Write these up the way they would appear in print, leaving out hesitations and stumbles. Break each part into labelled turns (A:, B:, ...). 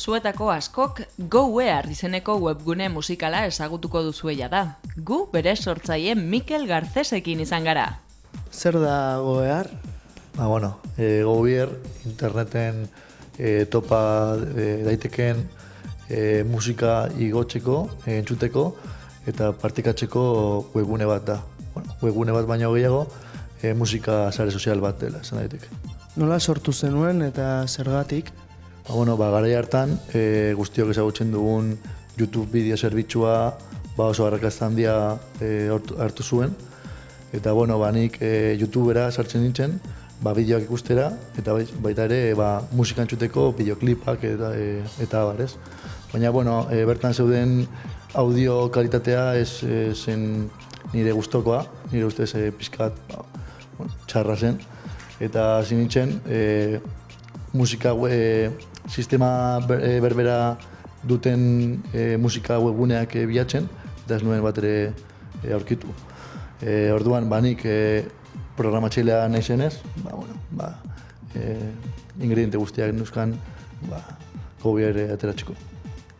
A: Zuetako askok GoWear izeneko webgune musikala ezagutuko duzuela da. Gu bere sortzaile Mikel Garcesekin izan gara.
B: Zer da GoWear?
C: GoWear interneten topa daiteken musika igotzeko, entzuteko eta partikatzeko webgune bat da. Webgune bat baino gehiago, musika sare sozial bat dela, esan daiteke.
B: Nola sortu zenuen eta zergatik?
C: Garai hartan, guztiok ezagutzen dugun YouTube bideo zerbitzua oso arrakasta handia hartu zuen. Eta nik YouTubera sartzen nintzen, bideoak ikustera, eta baita ere musika entzuteko bideoklipak eta abar, ez? Baina, bertan zeuden audio kalitatea ez zen nire gustokoa, nire ustez pixkat txarra zen. Eta hasi nintzen, musika sistema berbera duten musika webguneak bilatzen, eta ez nuen bat ere aurkitu. Orduan, nik programatzailea nahi zenez, ingrediente guztiak nuzkan GoWear ateratzeko.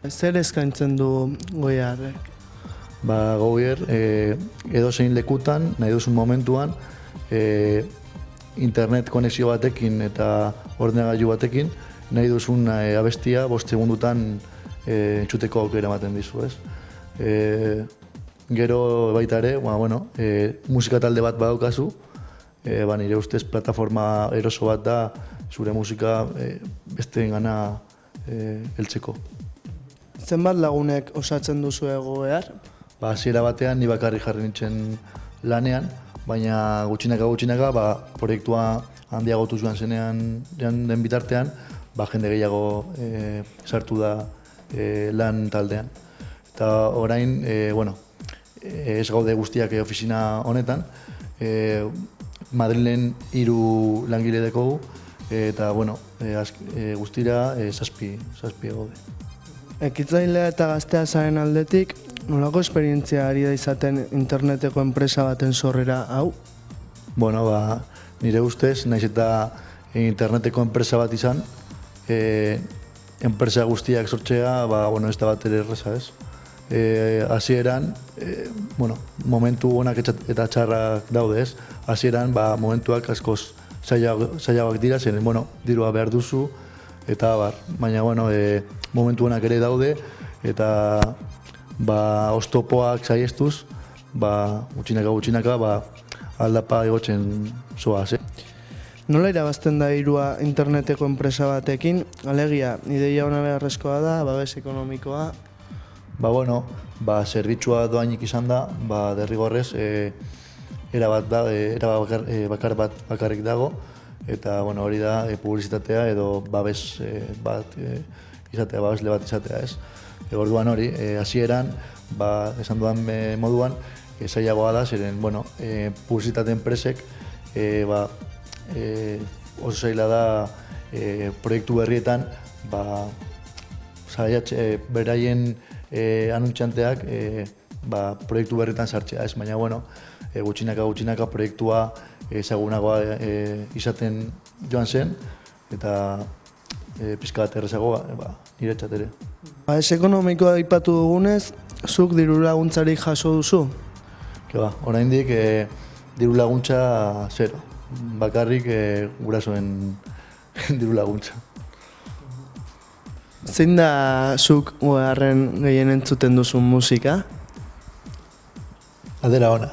B: Zer eskaintzen du GoWearrek?
C: GoWear edozein lekutan, nahi duzun momentuan, internet konexio batekin eta ordenagailu batekin, nahi duzun abestia 5 segundutan entzuteko aukera ematen dizu, ez? Gero baita ere, musika talde bat badaukazu, nire ustez plataforma eroso bat da zure musika besteen gana heltzeko.
B: Zenbat lagunek osatzen duzu GoWear?
C: Hasiera batean ni bakarrik jarri nintzen lanean, baina gutxinaka proiektua handiagotu zuen zenean den bitartean, jende gehiago sartu da lan taldean. Eta orain, ez gaude guztiak ofizina honetan, Madrilen 3 langile dekogu, eta guztira 7 gaude.
B: Ekitzailea eta gaztea zaren aldetik, nolako esperientzia ari da izaten interneteko enpresa baten sorrera hau?
C: Nire ustez, nahiz eta interneteko enpresa bat izan, enpresa guztiak sortzea, ez da bat ere erreza, ez? Hasieran, momentu onak eta txarrak daude, ez? Hasieran, momentuak askoz zailagoak dira, zen, dirua behar duzu, eta baina, momentu onak ere daude, eta oztopoak saiestuz, gutxinaka, aldapa egotzen zoaz,
B: Nola irabazten da dirua interneteko enpresa batekin? Alegia, ideia ona beharrezkoa da, babes ekonomikoa?
C: Zerbitzua doainik izan da, derrigorrez, era bakar bat bakarrik dago, eta hori da publizitatea edo babes bat izatea, babesle bat izatea, ez? Orduan hori, hasieran, esan dudan moduan, zailagoa da, zeren, publizitate enpresek, oso zaila da proiektu berrietan, beraien anuntxanteak proiektu berrietan sartzea, ez? Baina, gutxinaka proiektua ezagunagoa izaten joan zen, eta pixka bat errezagoa, niretzat ere.
B: Ez ekonomikoa aipatu dugunez, zuk diru laguntzarik jaso duzu?
C: Oraindik diru laguntza zero. Bakarrik gurasoen diru laguntza.
B: Zein da zuk GoWearren gehien entzuten duzun musika?
C: Aldera ona.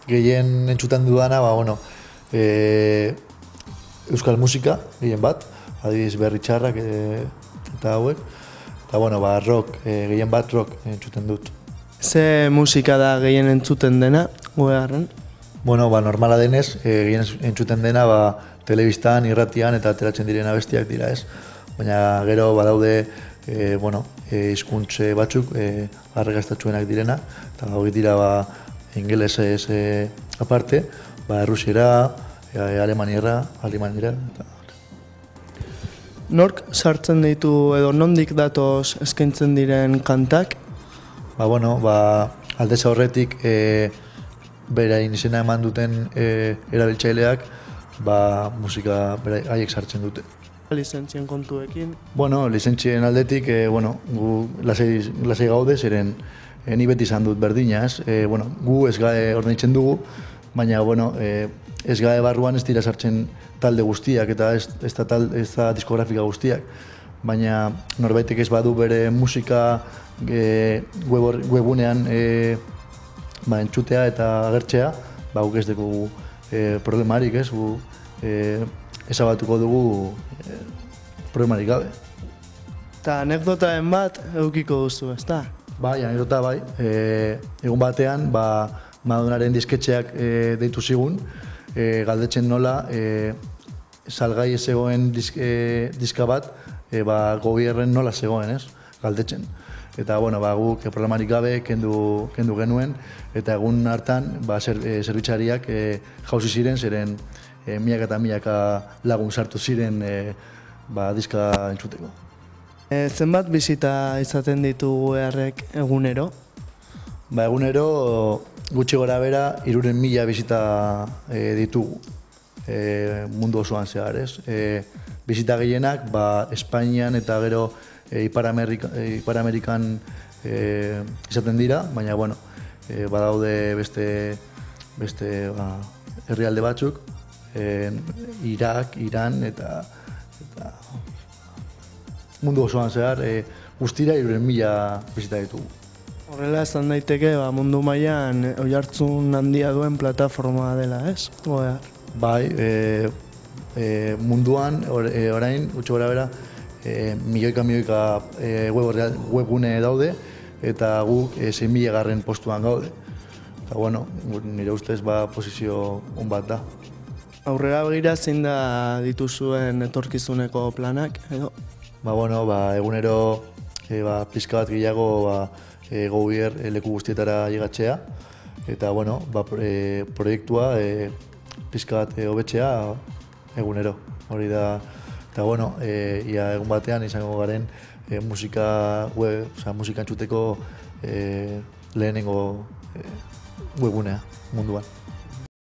C: Gehien entzuten dudana, euskal musika, gehien bat, adibidez berri txarrak eta hauek. Eta rock, gehien bat rock entzuten dut.
B: Ze musika da gehien entzuten dena GoWearren?
C: Normala denez, gehien entzuten dena telebistan, irratian eta ateratzen diren abestiak dira, ez? Baina gero badaude hizkuntz batzuk arrakastatsuenak direna, eta hauek dira ingelesez aparte, errusiera, alemaniera.
B: Nork sartzen ditu edo nondik datoz eskaintzen diren kantak?
C: Aldez aurretik berain izena eman duten erabiltzaileak musika haiek sartzen dute.
B: lizentzien kontuekin.
C: Bueno, lizentzien aldetik, gu lasai gaude, zeren ni beti izan dut berdina, ez? Gu ez gae ordaintzen dugu, baina, ez gae barruan ez dira sartzen talde guztiak eta ez da diskografika guztiak. Baina norbaitek ez badu bere musika webunean entzutea eta agertzea, guk ez dugu problemarik, ez? Gu ezabatuko dugu problemarik gabe.
B: Eta anekdotaen bat edukiko duzu, ezta?
C: Bai, anekdota bai. Egun batean, Madonaren disketxeak deitu zigun, galdetzen nola salgai ez zegoen diska bat, gobierren nola zegoen, ez? Galdetzen. Eta, guk problemarik gabe kendu genuen, eta egun hartan, zerbitzariak jauzi ziren, zeren milaka eta milaka lagun sartu ziren diska entzuteko.
B: Zenbat bizita izaten ditugu EHRrek egunero?
C: Egunero gutxi gora bera 300.000 bizita ditugu mundu osoan zehar, ez? Bizita gehienak Espainian eta gero Ipar Amerikan izaten dira, baina badaude beste herrialde batzuk, Irak, Iran eta mundu osoan zehar guztira 300.000 bizita ditugu.
B: Horrela esan daiteke mundu mailan oihartzun handia duen plataforma dela, ez? OER.
C: Bai, munduan orain gutxi gora bera milioika webgune daude eta guk 6.000 postuan gaude. Eta nire ustez posizio on bat da.
B: Aurrera begira zein da dituzuen etorkizuneko planak, edo?
C: Egunero pixka bat gehiago gobier leku guztietara llegatzea eta proiektua pixka bat hobetzea egunero. Hori da, eta ia egun batean izango garen musika entzuteko lehenengo webgunea munduan.